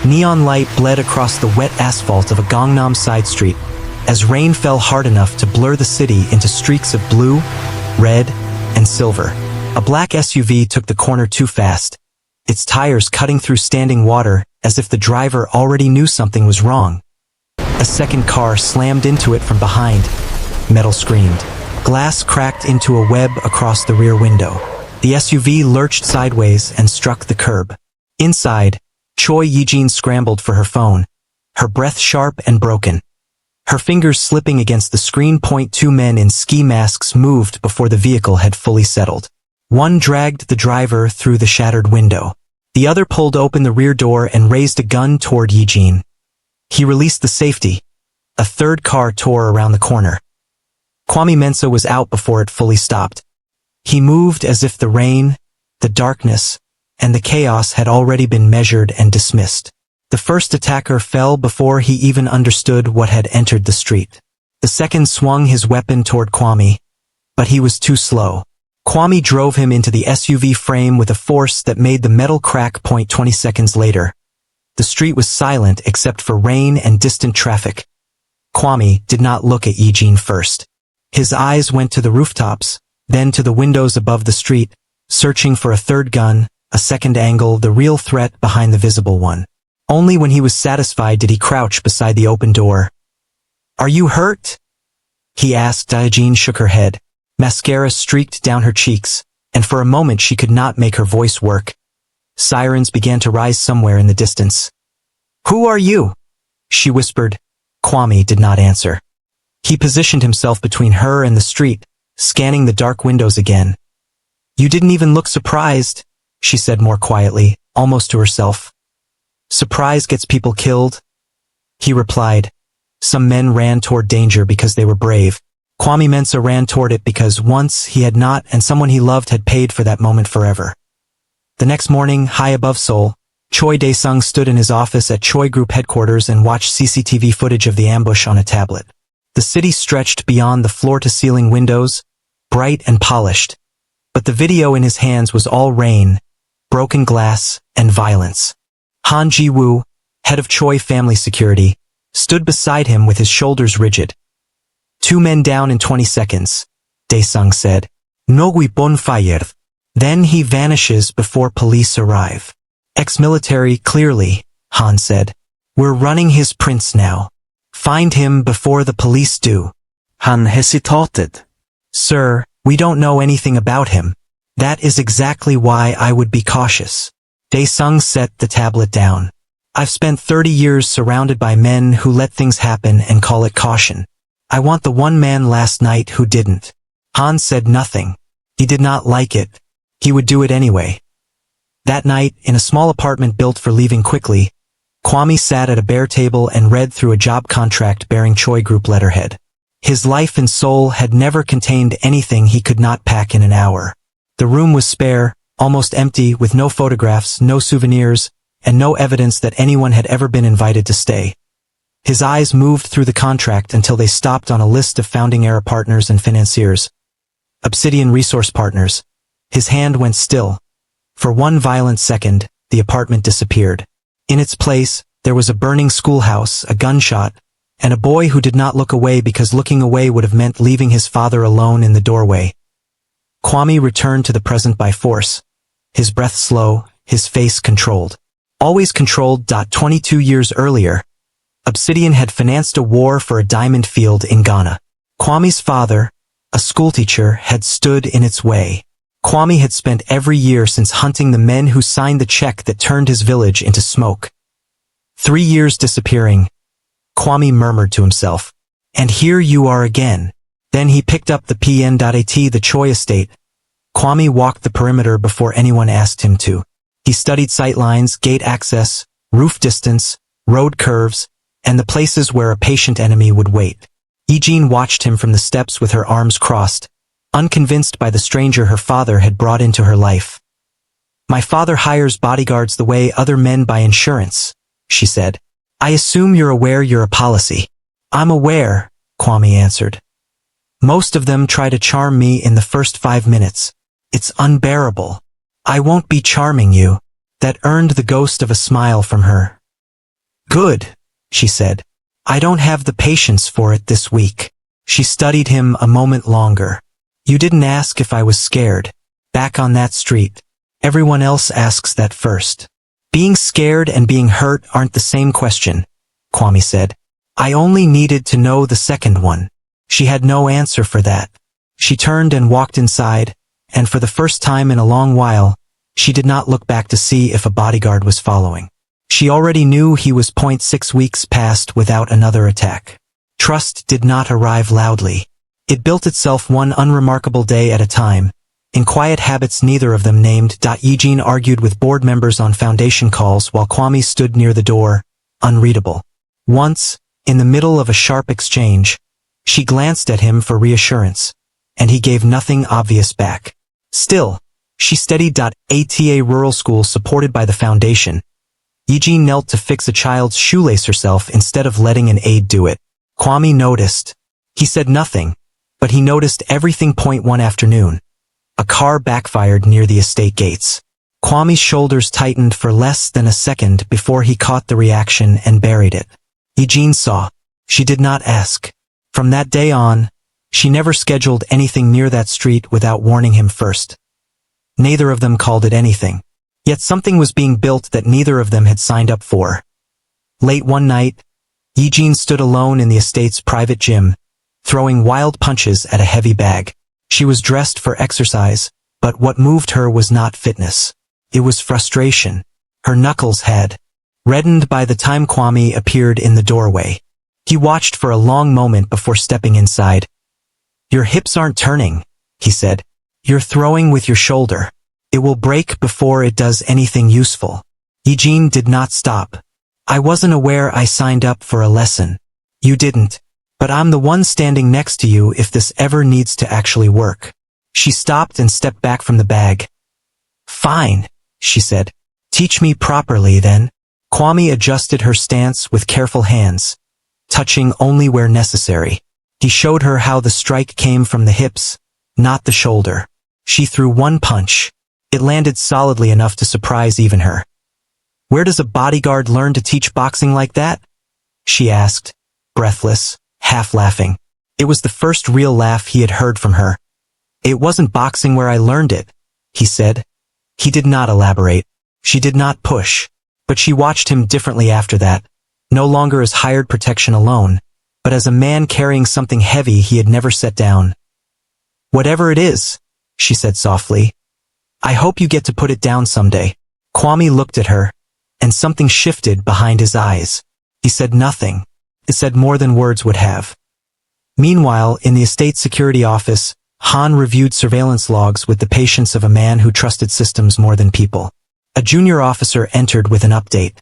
Neon light bled across the wet asphalt of a Gangnam side street as rain fell hard enough to blur the city into streaks of blue, red, and silver. A black SUV took the corner too fast, its tires cutting through standing water as if the driver already knew something was wrong. A second car slammed into it from behind. Metal screamed. Glass cracked into a web across the rear window. The SUV lurched sideways and struck the curb. Inside, Choi Ye-jin scrambled for her phone, her breath sharp and broken. Her fingers slipping against the screen. Two men in ski masks moved before the vehicle had fully settled. One dragged the driver through the shattered window. The other pulled open the rear door and raised a gun toward Ye-jin. He released the safety. A third car tore around the corner. Kwame Mensah was out before it fully stopped. He moved as if the rain, the darkness, and the chaos had already been measured and dismissed. The first attacker fell before he even understood what had entered the street. The second swung his weapon toward Kwame, but he was too slow. Kwame drove him into the SUV frame with a force that made the metal crack. 20 seconds later, the street was silent except for rain and distant traffic. Kwame did not look at Ye-jin first. His eyes went to the rooftops, then to the windows above the street, searching for a third gun, a second angle, the real threat behind the visible one. Only when he was satisfied did he crouch beside the open door. "Are you hurt?" he asked. Ye-jin shook her head. Mascara streaked down her cheeks, and for a moment she could not make her voice work. Sirens began to rise somewhere in the distance. "Who are you?" she whispered. Kwame did not answer. He positioned himself between her and the street, scanning the dark windows again. "You didn't even look surprised," she said more quietly, almost to herself. "Surprise gets people killed," he replied. Some men ran toward danger because they were brave. Kwame Mensah ran toward it because once he had not, and someone he loved had paid for that moment forever. The next morning, high above Seoul, Choi Dae-sung stood in his office at Choi Group headquarters and watched CCTV footage of the ambush on a tablet. The city stretched beyond the floor-to-ceiling windows, bright and polished. But the video in his hands was all rain, broken glass, and violence. Han Ji-woo, head of Choi Family Security, stood beside him with his shoulders rigid. "2 men down in 20 seconds, Dae-sung said. "Nogui bonfire." Then he vanishes before police arrive. "Ex-military, clearly," Han said. "We're running his prints now. Find him before the police do." Han hesitated. "Sir, we don't know anything about him. That is exactly why I would be cautious." Dae-sung set the tablet down. "I've spent 30 years surrounded by men who let things happen and call it caution. I want the one man last night who didn't." Han said nothing. He did not like it. He would do it anyway. That night, in a small apartment built for leaving quickly, Kwame sat at a bare table and read through a job contract bearing Choi Group letterhead. His life in Seoul had never contained anything he could not pack in an hour. The room was spare, almost empty, with no photographs, no souvenirs, and no evidence that anyone had ever been invited to stay. His eyes moved through the contract until they stopped on a list of founding era partners and financiers. Obsidian Resource Partners. His hand went still. For one violent second, the apartment disappeared. In its place, there was a burning schoolhouse, a gunshot, and a boy who did not look away because looking away would have meant leaving his father alone in the doorway. Kwame returned to the present by force. His breath slow, his face controlled. Always controlled. 22 years earlier, Obsidian had financed a war for a diamond field in Ghana. Kwame's father, a schoolteacher, had stood in its way. Kwame had spent every year since hunting the men who signed the check that turned his village into smoke. 3 years disappearing. Kwame murmured to himself. "And here you are again." Then he picked up the PN.AT, the Choi estate. Kwame walked the perimeter before anyone asked him to. He studied sightlines, gate access, roof distance, road curves, and the places where a patient enemy would wait. Ye-jin watched him from the steps with her arms crossed, unconvinced by the stranger her father had brought into her life. "My father hires bodyguards the way other men buy insurance," she said. "I assume you're aware you're a policy." "I'm aware," Kwame answered. "Most of them try to charm me in the first 5 minutes. It's unbearable." "I won't be charming you." That earned the ghost of a smile from her. Good, she said. I don't have the patience for it this week. She studied him a moment longer. You didn't ask if I was scared. Back on that street. Everyone else asks that first. Being scared and being hurt aren't the same question, Kwame said. I only needed to know the second one. She had no answer for that. She turned and walked inside, and for the first time in a long while, she did not look back to see if a bodyguard was following. She already knew he was 0.6 weeks past without another attack. Trust did not arrive loudly. It built itself one unremarkable day at a time. In quiet habits neither of them named. Ye-jin argued with board members on foundation calls while Kwame stood near the door, unreadable. Once, in the middle of a sharp exchange, she glanced at him for reassurance, and he gave nothing obvious back. Still, she steadied. Ata rural school supported by the foundation. Ye-jin knelt to fix a child's shoelace herself instead of letting an aide do it. Kwame noticed. He said nothing, but he noticed everything. One afternoon. A car backfired near the estate gates. Kwame's shoulders tightened for less than a second before he caught the reaction and buried it. Ye-jin saw. She did not ask. From that day on, she never scheduled anything near that street without warning him first. Neither of them called it anything. Yet something was being built that neither of them had signed up for. Late one night, Ye-jin stood alone in the estate's private gym, throwing wild punches at a heavy bag. She was dressed for exercise, but what moved her was not fitness. It was frustration. Her knuckles had reddened by the time Kwame appeared in the doorway. He watched for a long moment before stepping inside. Your hips aren't turning, he said. You're throwing with your shoulder. It will break before it does anything useful. Ye-jin did not stop. I wasn't aware I signed up for a lesson. You didn't. But I'm the one standing next to you if this ever needs to actually work. She stopped and stepped back from the bag. Fine, she said. Teach me properly then. Kwame adjusted her stance with careful hands, touching only where necessary. He showed her how the strike came from the hips, not the shoulder. She threw one punch. It landed solidly enough to surprise even her. Where does a bodyguard learn to teach boxing like that? She asked, breathless, half laughing. It was the first real laugh he had heard from her. It wasn't boxing where I learned it, he said. He did not elaborate. She did not push, but she watched him differently after that, no longer as hired protection alone, but as a man carrying something heavy he had never set down. Whatever it is, she said softly, I hope you get to put it down someday. Kwame looked at her, and something shifted behind his eyes. He said nothing. It said more than words would have. Meanwhile, in the estate security office, Han reviewed surveillance logs with the patience of a man who trusted systems more than people. A junior officer entered with an update.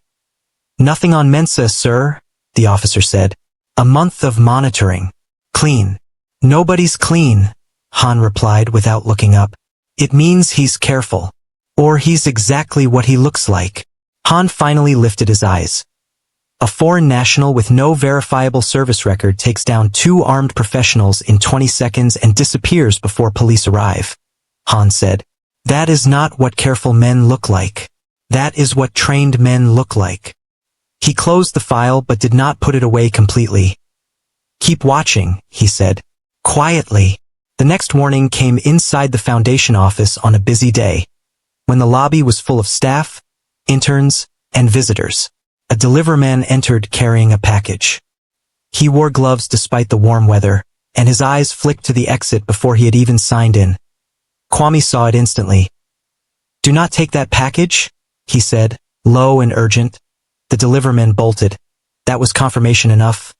Nothing on Mensah, sir, the officer said. A month of monitoring. Clean. Nobody's clean, Han replied without looking up. It means he's careful. Or he's exactly what he looks like. Han finally lifted his eyes. A foreign national with no verifiable service record takes down 2 armed professionals in 20 seconds and disappears before police arrive, Han said. That is not what careful men look like. That is what trained men look like. He closed the file but did not put it away completely. Keep watching, he said. Quietly. The next warning came inside the foundation office on a busy day, when the lobby was full of staff, interns, and visitors. A deliverman entered carrying a package. He wore gloves despite the warm weather, and his eyes flicked to the exit before he had even signed in. Kwame saw it instantly. Do not take that package, he said, low and urgent. The deliverman bolted. That was confirmation enough.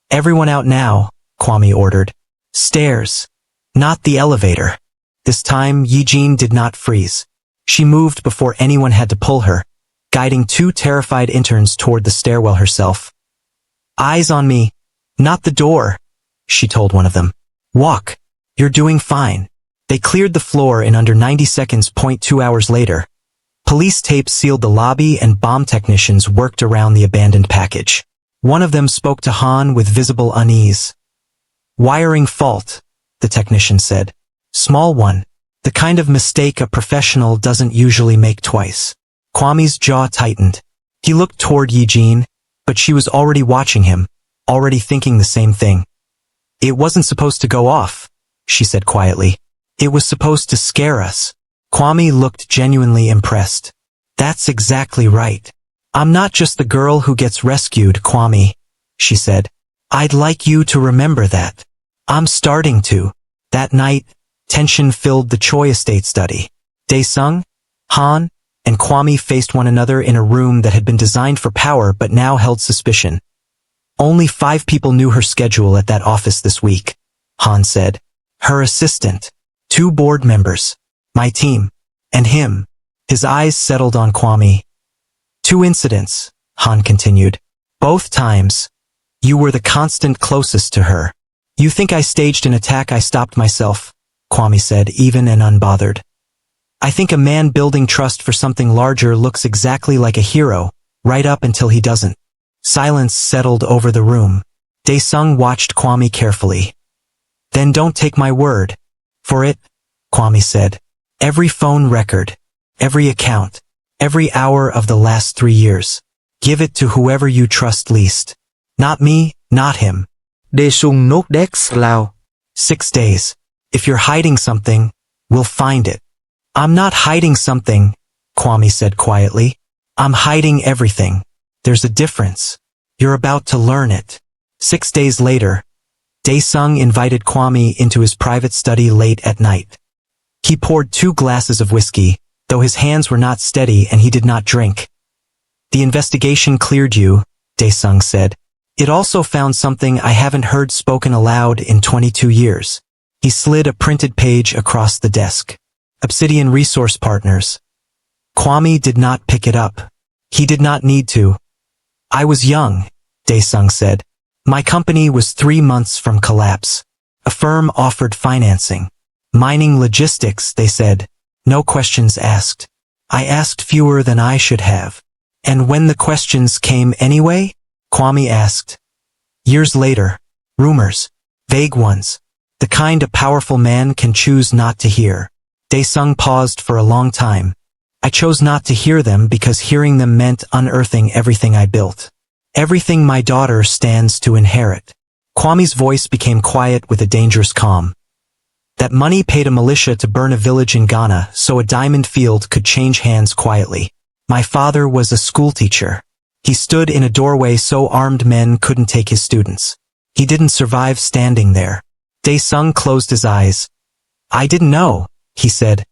Everyone out now, Kwame ordered. Stairs. Not the elevator. This time, Ye-jin did not freeze. She moved before anyone had to pull her, guiding 2 terrified interns toward the stairwell herself. Eyes on me. Not the door, she told one of them. Walk. You're doing fine. They cleared the floor in under 90 seconds. 2 hours later. Police tape sealed the lobby and bomb technicians worked around the abandoned package. One of them spoke to Han with visible unease. Wiring fault, the technician said. Small one. The kind of mistake a professional doesn't usually make twice. Kwame's jaw tightened. He looked toward Ye-jin, But she was already watching him, already thinking the same thing. It wasn't supposed to go off, she said quietly. It was supposed to scare us. Kwame looked genuinely impressed. That's exactly right. I'm not just the girl who gets rescued, Kwame, she said. I'd like you to remember that. I'm starting to. That night, tension filled the Choi estate study. Dae-sung, Han, and Kwame faced one another in a room that had been designed for power but now held suspicion. Only 5 people knew her schedule at that office this week, Han said. Her assistant, 2 board members, my team, and him. His eyes settled on Kwame. 2 incidents, Han continued. Both times, you were the constant closest to her. You think I staged an attack? I stopped myself, Kwame said, even and unbothered. I think a man building trust for something larger looks exactly like a hero, right up until he doesn't. Silence settled over the room. Dae-sung watched Kwame carefully. Then don't take my word for it, Kwame said. Every phone record, every account, every hour of the last 3 years. Give it to whoever you trust least. Not me, not him. Dae-sung nốt đét lao. 6 days. If you're hiding something, we'll find it. I'm not hiding something, Kwame said quietly. I'm hiding everything. There's a difference. You're about to learn it. 6 days later, Dae-sung invited Kwame into his private study late at night. He poured 2 glasses of whiskey, though his hands were not steady and he did not drink. The investigation cleared you, Dae-sung said. It also found something I haven't heard spoken aloud in 22 years. He slid a printed page across the desk. Obsidian Resource Partners. Kwame did not pick it up. He did not need to. I was young, Dae-sung said. My company was 3 months from collapse. A firm offered financing. Mining logistics, they said. No questions asked. I asked fewer than I should have. And when the questions came anyway? Kwame asked. Years later, rumors, vague ones, the kind a powerful man can choose not to hear. Dae-sung paused for a long time. I chose not to hear them because hearing them meant unearthing everything I built. Everything my daughter stands to inherit. Kwame's voice became quiet with a dangerous calm. That money paid a militia to burn a village in Ghana so a diamond field could change hands quietly. My father was a schoolteacher. He stood in a doorway so armed men couldn't take his students. He didn't survive standing there. Dae-sung closed his eyes. I didn't know, he said.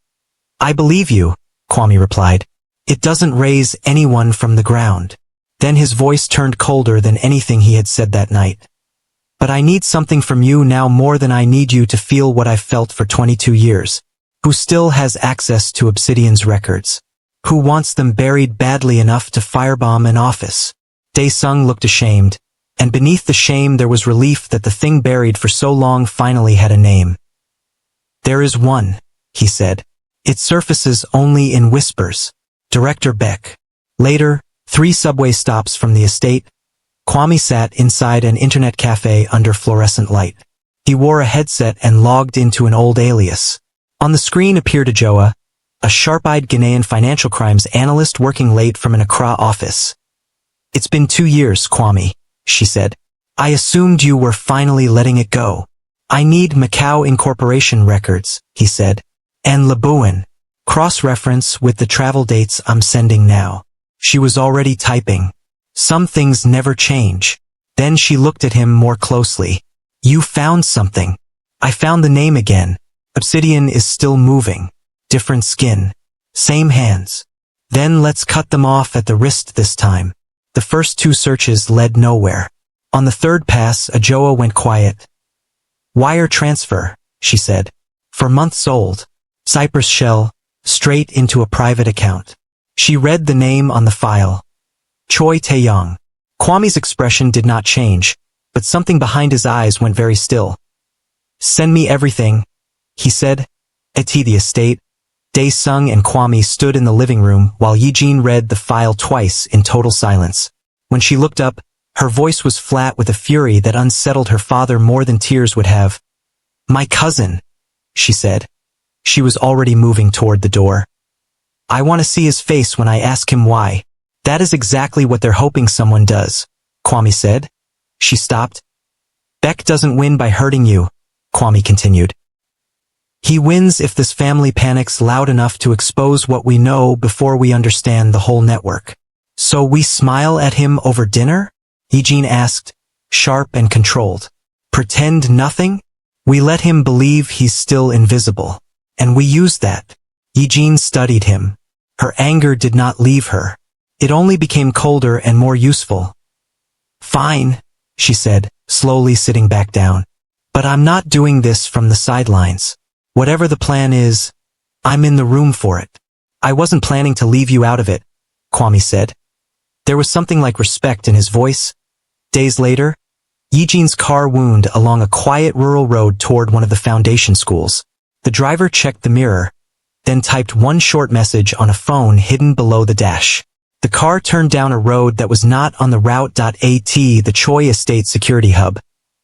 I believe you, Kwame replied. It doesn't raise anyone from the ground. Then his voice turned colder than anything he had said that night. But I need something from you now more than I need you to feel what I've felt for 22 years. Who still has access to Obsidian's records? Who wants them buried badly enough to firebomb an office? Dae-sung looked ashamed, and beneath the shame there was relief that the thing buried for so long finally had a name. There is one, he said. It surfaces only in whispers. Director Beck. Later, 3 subway stops from the estate, Kwame sat inside an internet cafe under fluorescent light. He wore a headset and logged into an old alias. On the screen appeared Ajoa, a sharp-eyed Ghanaian financial crimes analyst working late from an Accra office. It's been 2 years, Kwame, she said. I assumed you were finally letting it go. I need Macau Incorporation records, he said. And Labuan. Cross-reference with the travel dates I'm sending now. She was already typing. Some things never change. Then she looked at him more closely. You found something. I found the name again. Obsidian is still moving. Different skin. Same hands. Then let's cut them off at the wrist this time. The first 2 searches led nowhere. On the 3rd pass, Ajoa went quiet. Wire transfer, she said. For months old. Cypress shell, straight into a private account. She read the name on the file. Choi Ye-jin. Kwame's expression did not change, but something behind his eyes went very still. Send me everything, he said. At the estate, Dae-sung and Kwame stood in the living room while Ye-jin read the file twice in total silence. When she looked up, her voice was flat with a fury that unsettled her father more than tears would have. My cousin, she said. She was already moving toward the door. I want to see his face when I ask him why. That is exactly what they're hoping someone does. Kwame said. She stopped. Beck doesn't win by hurting you, Kwame continued. He wins if this family panics loud enough to expose what we know before we understand the whole network. So we smile at him over dinner? Ye-jin asked, sharp and controlled. Pretend nothing? We let him believe he's still invisible. And we use that. Ye-jin studied him. Her anger did not leave her. It only became colder and more useful. Fine, she said, slowly sitting back down. But I'm not doing this from the sidelines. Whatever the plan is, I'm in the room for it. I wasn't planning to leave you out of it, Kwame said. There was something like respect in his voice. Days later, Ye-jin's car wound along a quiet rural road toward one of the foundation schools. The driver checked the mirror, then typed one short message on a phone hidden below the dash. The car turned down a road that was not on the route.at, the Choi Estate security hub.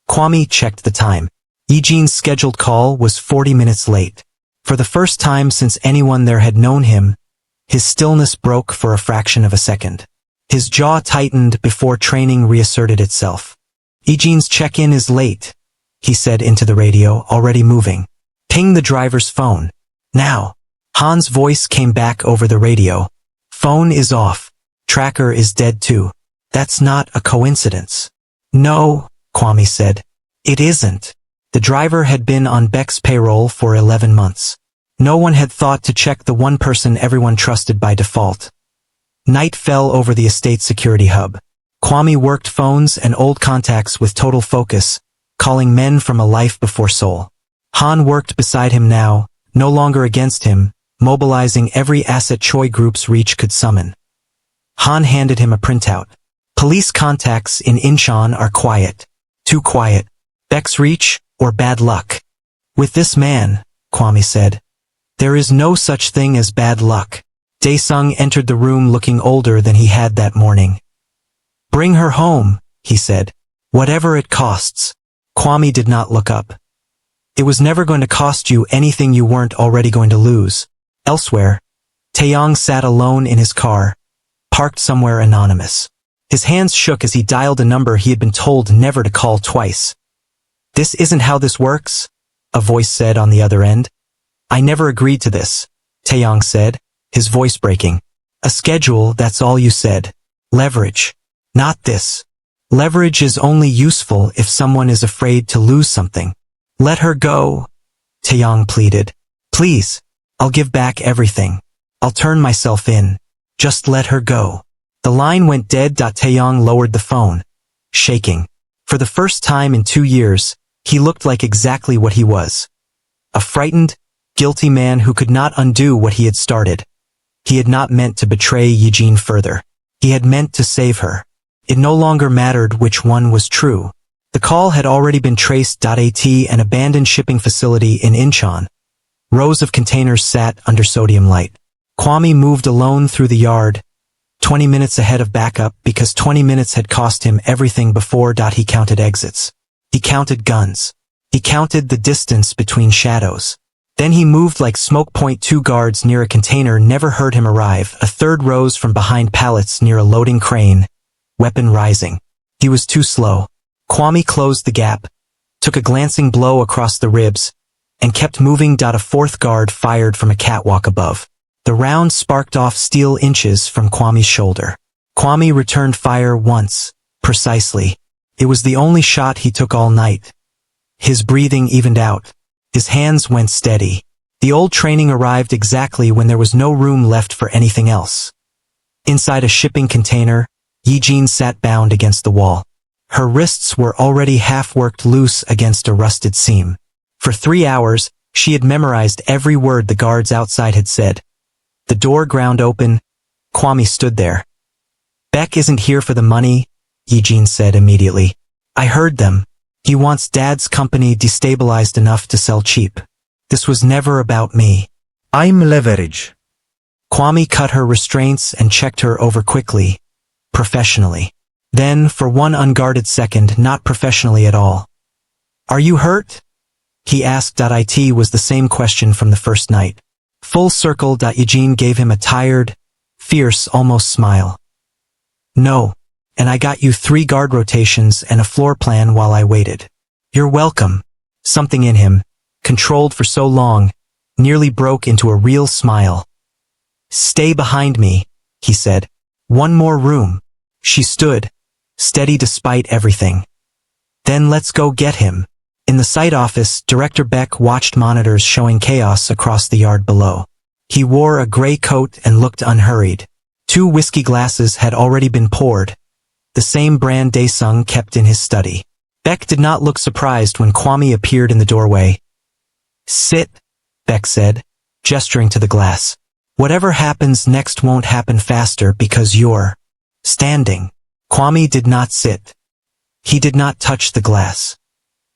Kwame checked the time. Ye-jin's scheduled call was 40 minutes late. For the first time since anyone there had known him, his stillness broke for a fraction of a second. His jaw tightened before training reasserted itself. Ye-jin's check-in is late, he said into the radio, already moving. Ping the driver's phone. Now. Han's voice came back over the radio. Phone is off. Tracker is dead too. That's not a coincidence. No, Kwame said. It isn't. The driver had been on Beck's payroll for 11 months. No one had thought to check the one person everyone trusted by default. Night fell over the estate security hub. Kwame worked phones and old contacts with total focus, calling men from a life before Seoul. Han worked beside him now, no longer against him, mobilizing every asset Choi Group's reach could summon. Han handed him a printout. Police contacts in Incheon are quiet. Too quiet. Beck's reach, or bad luck? With this man, Kwame said, there is no such thing as bad luck. Dae-sung entered the room looking older than he had that morning. Bring her home, he said. Whatever it costs. Kwame did not look up. It was never going to cost you anything you weren't already going to lose. Elsewhere, Taeyong sat alone in his car, parked somewhere anonymous. His hands shook as he dialed a number he had been told never to call twice. This isn't how this works, a voice said on the other end. I never agreed to this, Taeyong said, his voice breaking. A schedule, that's all you said. Leverage. Not this. Leverage is only useful if someone is afraid to lose something. Let her go, Taeyong pleaded. Please, I'll give back everything. I'll turn myself in. Just let her go. The line went dead. Taeyong lowered the phone, shaking. For the first time in 2 years, he looked like exactly what he was. A frightened, guilty man who could not undo what he had started. He had not meant to betray Ye-jin further. He had meant to save her. It no longer mattered which one was true. The call had already been traced. At an abandoned shipping facility in Incheon. Rows of containers sat under sodium light. Kwame moved alone through the yard, 20 minutes ahead of backup because 20 minutes had cost him everything before. He counted exits. He counted guns. He counted the distance between shadows. Then he moved like smoke. 2 guards near a container never heard him arrive. A third rose from behind pallets near a loading crane, weapon rising. He was too slow. Kwame closed the gap, took a glancing blow across the ribs, and kept moving. A 4th guard fired from a catwalk above. The round sparked off steel inches from Kwame's shoulder. Kwame returned fire once, precisely. It was the only shot he took all night. His breathing evened out. His hands went steady. The old training arrived exactly when there was no room left for anything else. Inside a shipping container, Ye-jin sat bound against the wall. Her wrists were already half-worked loose against a rusted seam. For 3 hours, she had memorized every word the guards outside had said. The door ground open. Kwame stood there. Beck isn't here for the money, Ye-jin said immediately. I heard them. He wants Dad's company destabilized enough to sell cheap. This was never about me. I'm leverage. Kwame cut her restraints and checked her over quickly, professionally. Then, for one unguarded second, not professionally at all. Are you hurt? He asked. It was the same question from the first night. Full circle. Ye-jin gave him a tired, fierce, almost smile. No. and I got you 3 guard rotations and a floor plan while I waited. You're welcome. Something in him, controlled for so long, nearly broke into a real smile. Stay behind me, he said. One more room. She stood, steady despite everything. Then let's go get him. In the site office, Director Beck watched monitors showing chaos across the yard below. He wore a gray coat and looked unhurried. 2 whiskey glasses had already been poured, the same brand Dae-sung kept in his study. Beck did not look surprised when Kwame appeared in the doorway. Sit, Beck said, gesturing to the glass. Whatever happens next won't happen faster because you're standing. Kwame did not sit. He did not touch the glass.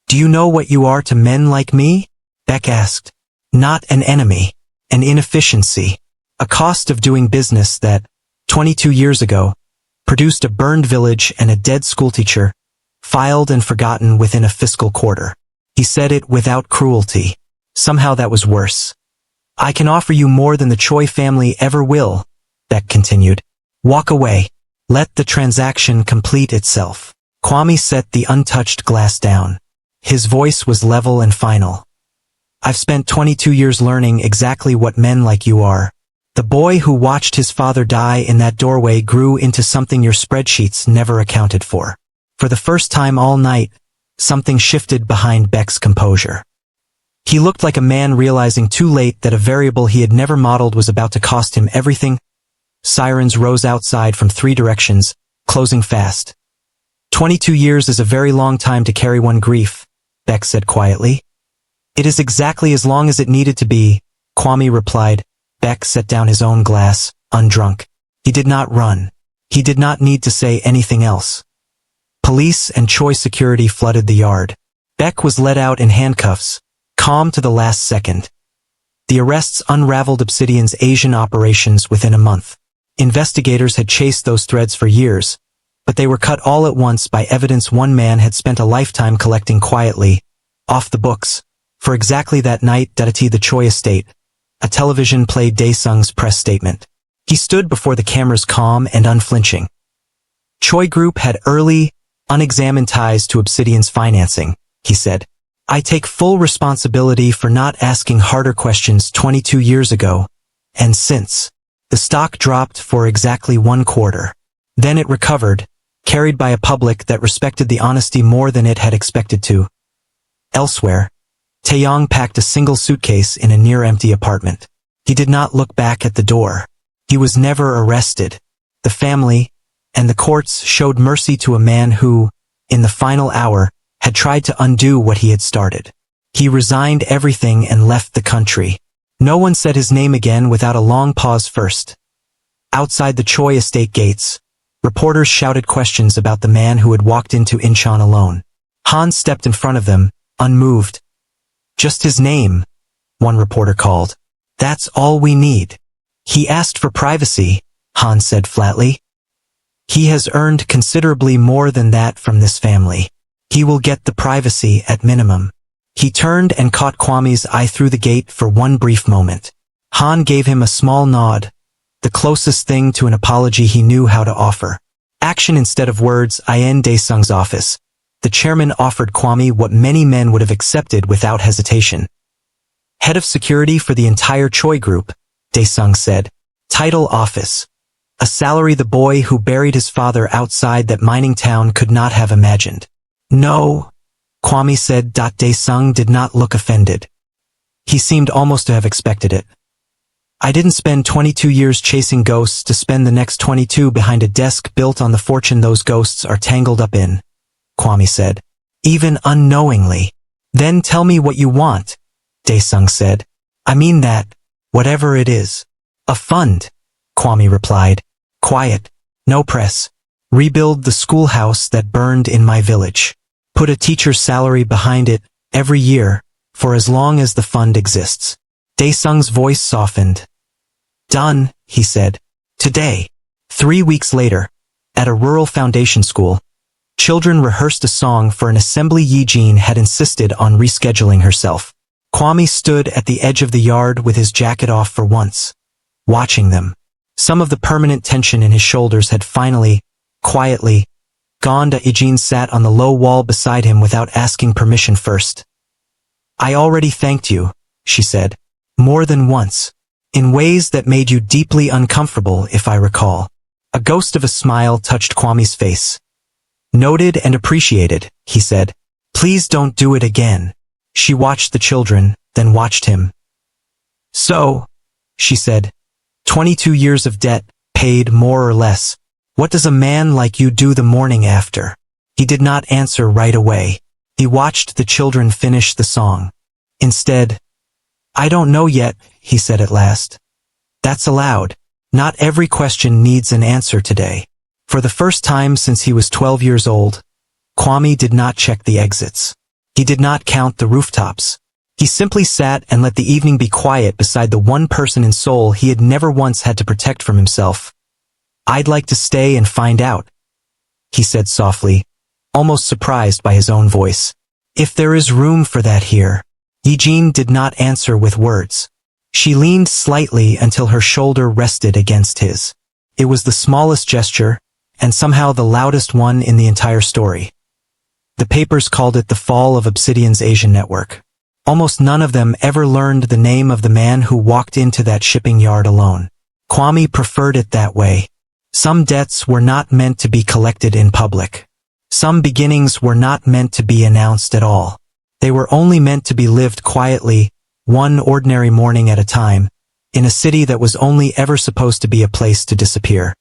Do you know what you are to men like me? Beck asked. Not an enemy, an inefficiency, a cost of doing business that, 22 years ago, produced a burned village and a dead schoolteacher, filed and forgotten within a fiscal quarter. He said it without cruelty. Somehow that was worse. I can offer you more than the Choi family ever will, Beck continued. Walk away. Let the transaction complete itself. Kwame set the untouched glass down. His voice was level and final. I've spent 22 years learning exactly what men like you are. The boy who watched his father die in that doorway grew into something your spreadsheets never accounted for. For the first time all night, something shifted behind Beck's composure. He looked like a man realizing too late that a variable he had never modeled was about to cost him everything. Sirens rose outside from 3 directions, closing fast. 22 years is a very long time to carry one grief, Beck said quietly. It is exactly as long as it needed to be, Kwame replied. Beck set down his own glass, undrunk. He did not run. He did not need to say anything else. Police and Choi security flooded the yard. Beck was let out in handcuffs, calm to the last second. The arrests unraveled Obsidian's Asian operations within a month. Investigators had chased those threads for years, but they were cut all at once by evidence one man had spent a lifetime collecting quietly, off the books. For exactly that night at the Choi estate, a television played Dae-sung's press statement. He stood before the cameras calm and unflinching. Choi Group had early, unexamined ties to Obsidian's financing, he said. I take full responsibility for not asking harder questions 22 years ago, and since. The stock dropped for exactly 1 quarter. Then it recovered, carried by a public that respected the honesty more than it had expected to. Elsewhere, Taeyong packed a single suitcase in a near-empty apartment. He did not look back at the door. He was never arrested. The family and the courts showed mercy to a man who, in the final hour, had tried to undo what he had started. He resigned everything and left the country. No one said his name again without a long pause first. Outside the Choi estate gates, reporters shouted questions about the man who had walked into Incheon alone. Han stepped in front of them, unmoved. Just his name, one reporter called. That's all we need. He asked for privacy, Han said flatly. He has earned considerably more than that from this family. He will get the privacy at minimum. He turned and caught Kwame's eye through the gate for one brief moment. Han gave him a small nod, the closest thing to an apology he knew how to offer. Action instead of words. In Dae-sung's office, the chairman offered Kwame what many men would have accepted without hesitation. Head of security for the entire Choi Group, Dae-sung said. Title office. A salary the boy who buried his father outside that mining town could not have imagined. No, Kwame said. Dae-sung did not look offended. He seemed almost to have expected it. I didn't spend 22 years chasing ghosts to spend the next 22 behind a desk built on the fortune those ghosts are tangled up in, Kwame said. Even unknowingly. Then tell me what you want, Dae-sung said. I mean that, whatever it is. A fund, Kwame replied. Quiet, no press. Rebuild the schoolhouse that burned in my village. Put a teacher's salary behind it, every year, for as long as the fund exists. Dae-sung's voice softened. Done, he said. Today. 3 weeks later, at a rural foundation school, children rehearsed a song for an assembly. Ye-jin had insisted on rescheduling herself. Kwame stood at the edge of the yard with his jacket off for once, watching them. Some of the permanent tension in his shoulders had finally Quietly, Choi Ye-jin sat on the low wall beside him without asking permission first. I already thanked you, she said, more than once, in ways that made you deeply uncomfortable, if I recall. A ghost of a smile touched Kwame's face. Noted and appreciated, he said. Please don't do it again. She watched the children, then watched him. So, she said, 22 years of debt, paid more or less. What does a man like you do the morning after? He did not answer right away. He watched the children finish the song. Instead, I don't know yet, he said at last. That's allowed. Not every question needs an answer today. For the first time since he was 12 years old, Kwame did not check the exits. He did not count the rooftops. He simply sat and let the evening be quiet beside the one person in Seoul he had never once had to protect from himself. I'd like to stay and find out, he said softly, almost surprised by his own voice. If there is room for that here. Ye-jin did not answer with words. She leaned slightly until her shoulder rested against his. It was the smallest gesture, and somehow the loudest one in the entire story. The papers called it the fall of Obsidian's Asian network. Almost none of them ever learned the name of the man who walked into that shipping yard alone. Kwame preferred it that way. Some debts were not meant to be collected in public. Some beginnings were not meant to be announced at all. They were only meant to be lived quietly, one ordinary morning at a time, in a city that was only ever supposed to be a place to disappear.